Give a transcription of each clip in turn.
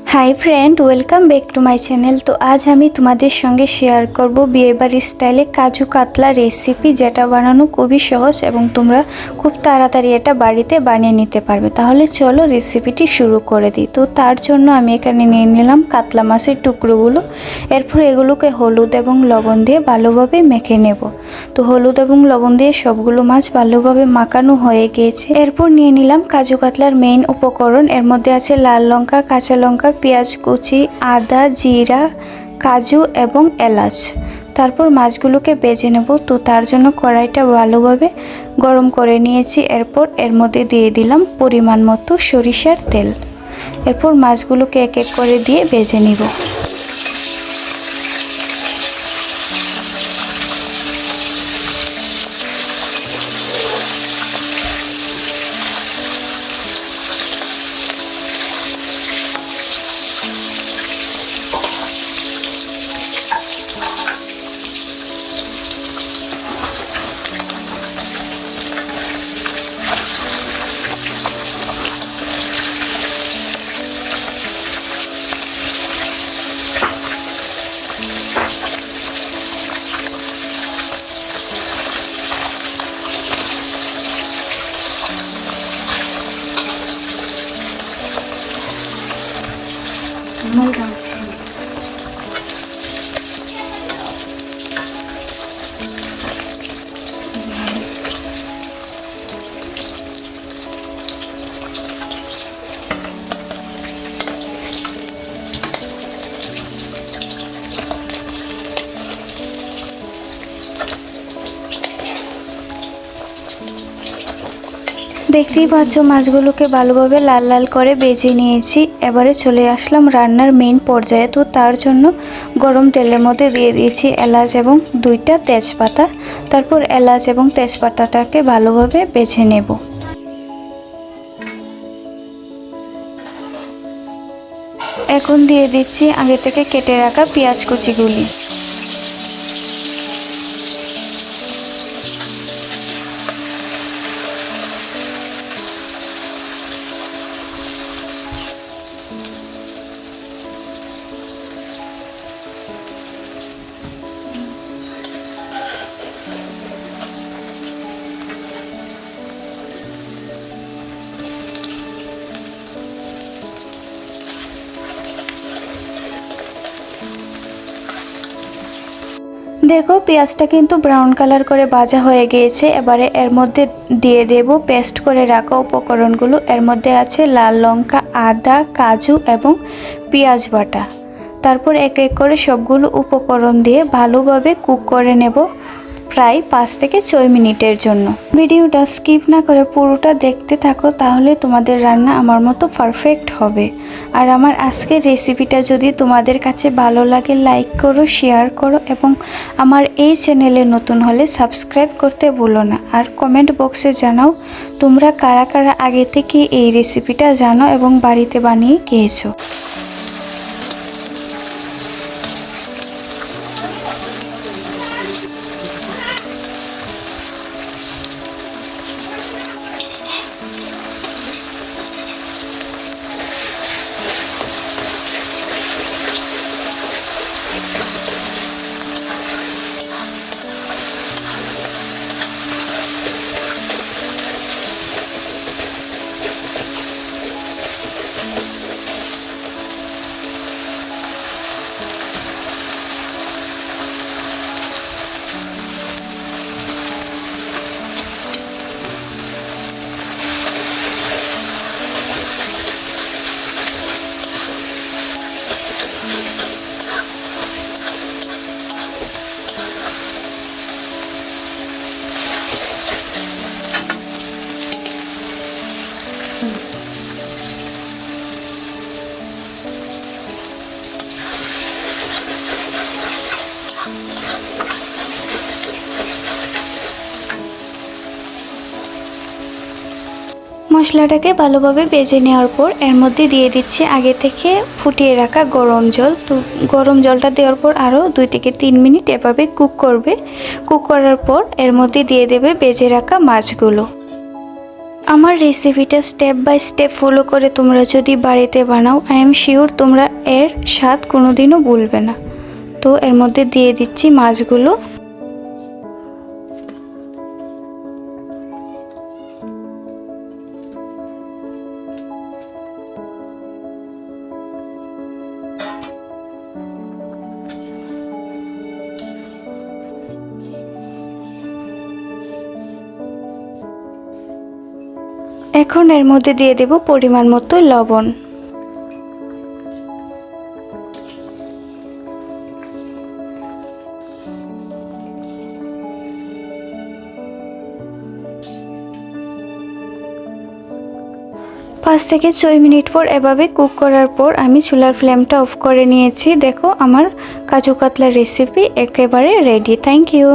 High friend welcome back to my channel. तो आज हमें तुम्हारे संगे शेयर करब बिये बाड़ी स्टाइले काजू कातला रेसिपि जेटा बानानो खूबই সহজ এবং তোমরা খুব তাড়াতাড়ি এটা বাড়িতে বানিয়ে নিতে পারবে। তাহলে চলো রেসিপিটি শুরু করে দিই। তো তার জন্য আমি এখানে নিয়ে নিলাম কাতলা মাছের টুকরোগুলো। এরপর এগুলোকে হলুদ এবং লবণ দিয়ে ভালোভাবে মেখে নেব। তো হলুদ এবং লবণ দিয়ে সবগুলো মাছ ভালোভাবে মাখানো হয়ে গিয়েছে। এরপর নিয়ে নিলাম কাজু কাতলার মেইন উপকরণ। এর মধ্যে আছে লাল লঙ্কা, কাঁচা লঙ্কা, পেঁয়াজ কুচি, আদা, জিরা, কাজু এবং এলাচ। তারপর মাছগুলোকে ভেজে নেব। তো তার জন্য কড়াইটা ভালোভাবে গরম করে নিয়েছি। এরপর এর মধ্যে দিয়ে দিলাম পরিমাণ মতো সরিষার তেল। এরপর মাছগুলোকে এক এক করে দিয়ে ভেজে নিব। দেখতেই পাচ্ছ মাছগুলোকে ভালোভাবে লাল লাল করে ভেজে নিয়েছি। এবারে চলে আসলাম রান্নার মেইন পর্যায়ে। তো তার জন্য গরম তেলের মধ্যে দিয়ে দিয়েছি এলাচ এবং 2টা তেজপাতা। তারপর এলাচ এবং তেজপাতাটাকে ভালোভাবে ভেজে নেব। এখন দিয়ে দিচ্ছি আগে থেকে কেটে রাখা পেঁয়াজ কুচিগুলি। দেখো পেঁয়াজটা কিন্তু ব্রাউন কালার করে ভাজা হয়ে গিয়েছে। এবারে এর মধ্যে দিয়ে দেব পেস্ট করে রাখা উপকরণগুলো। এর মধ্যে আছে লাল লঙ্কা, আদা, কাজু এবং পেঁয়াজ বাটা। তারপর এক এক করে সবগুলো উপকরণ দিয়ে ভালোভাবে কুক করে নেব প্রায় 5 থেকে 6 মিনিটের জন্য। ভিডিওটা স্কিপ না করে পুরোটা দেখতে থাকো, তাহলে তোমাদের রান্না আমার মতো পারফেক্ট হবে। আর আমার আজকের রেসিপিটা যদি তোমাদের কাছে ভালো লাগে লাইক করো, শেয়ার করো এবং আমার এই চ্যানেলে নতুন হলে সাবস্ক্রাইব করতে ভুলো না। আর কমেন্ট বক্সে জানাও তোমরা কারা কারা আগে থেকে এই রেসিপিটা জানো এবং বাড়িতে বানিয়ে খেয়েছো। মশলাটাকে ভালোভাবে ভেজে নেওয়ার পর এর মধ্যে দিয়ে দিচ্ছি আগে থেকে ফুটিয়ে রাখা গরম জল। তো গরম জলটা দেওয়ার পর আরও 2 থেকে 3 মিনিট এভাবে কুক করবে। কুক করার পর এর মধ্যে দিয়ে দেবে ভেজে রাখা মাছগুলো। আমার রেসিপিটা স্টেপ বাই স্টেপ ফলো করে তোমরা যদি বাড়িতে বানাও, আই এম শিওর তোমরা এর স্বাদ কোনোদিনও ভুলবে না। তো এর মধ্যে দিয়ে দিচ্ছি মাছগুলো। এখন এর মধ্যে দিয়ে দেব পরিমাণ মতো লবণ। পাঁচ থেকে 6 মিনিট পর এভাবে কুক করার পর আমি চুলার ফ্লেমটা অফ করে নিয়েছি। দেখো আমার কাজু কাতলা রেসিপি একেবারে রেডি। Thank you.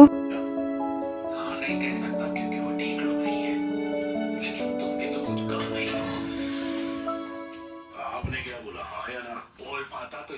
आपने क्या बोला हाँ या ना बोल पाता तो